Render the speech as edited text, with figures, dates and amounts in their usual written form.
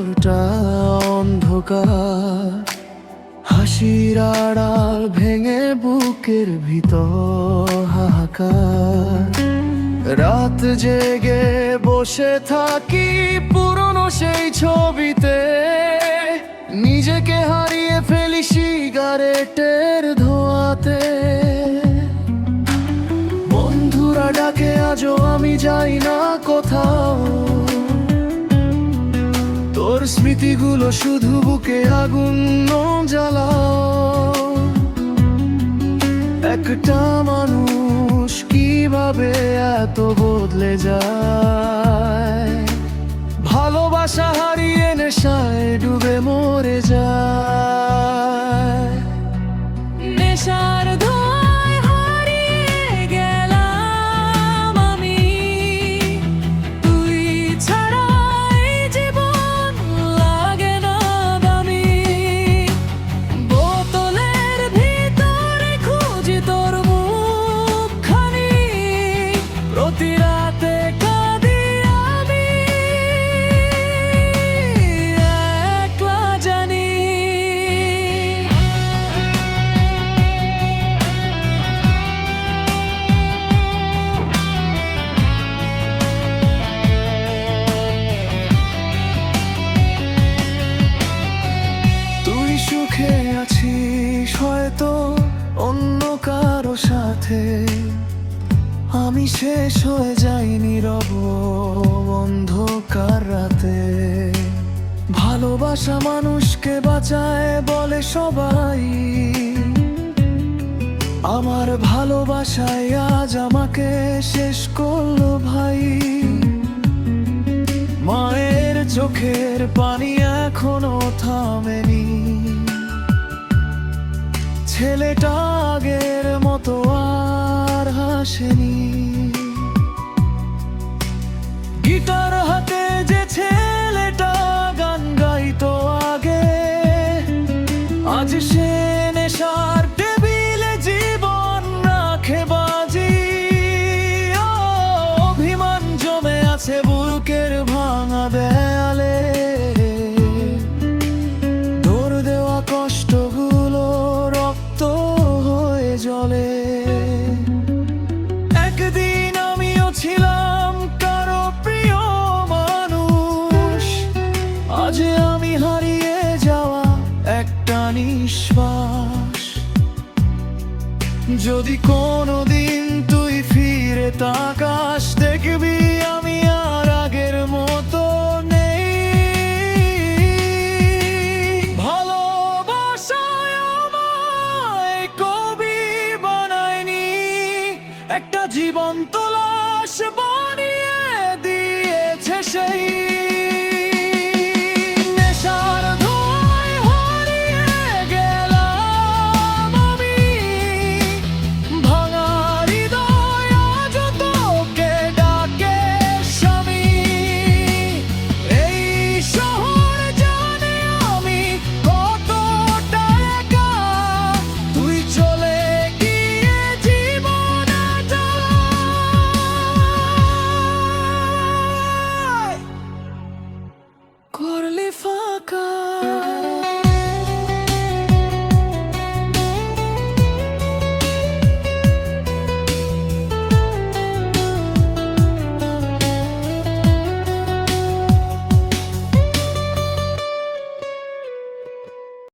ঘরটা অন্ধকার, হাসির আড়াল ভেঙে বুকের ভিতর হাহাকার। রাত জেগে বসে থাকি পুরনো সেই ছবিতে, নিজেকে হারিয়ে ফেলি সিগারেটের ধোঁয়াতে। বন্ধুরা ডাকে আজও আমি যাই না কোথাও, তোর স্মৃতিগুলো শুধু বুকে আগুন জ্বালাও। একটা মানুষ কিভাবে এত বদলে যায়, ভালোবাসা হারিয়ে নেশায় ডুবে মরে যায়। নেশার ধোঁয়ায় হারিয়ে গেলাম আমি, তুই ছাড়া এই জীবন লাগে না দামি। বোতলের ভিতরে খুঁজি তোর মুখখানি, প্রতি রাতে কাঁদি আমি একলা জানি। তুই সুখে আছিস হয়তো অন্য কারো সাথে, আমি শেষ হয়ে যাই নীরব অন্ধকার রাতে। ভালোবাসা মানুষকে বাঁচায় বলে সবাই, আমার ভালোবাসায় আজ আমাকে শেষ করলো ভাই। মায়ের চোখের পানি এখনো থামেনি, ছেলেটা আগের মতো আর হাসেনি। গিটার হাতে যে ছেলেটা গান গাইতো আগে, আজ সে নেশার টেবিলে জীবন রাখে বাজি। ও, অভিমান জমে আছে বুকের ভাঙা দেয়ালে, তোর দেওয়া কষ্টগুলো রক্ত হয়ে জ্বলে। একদিন আমিও ছিলাম কারো প্রিয় মানুষ, আজ আমি হারিয়ে যাওয়া একটা নিঃশ্বাস। যদি কোনোদিন তুই ফিরে তাকাস দেখবি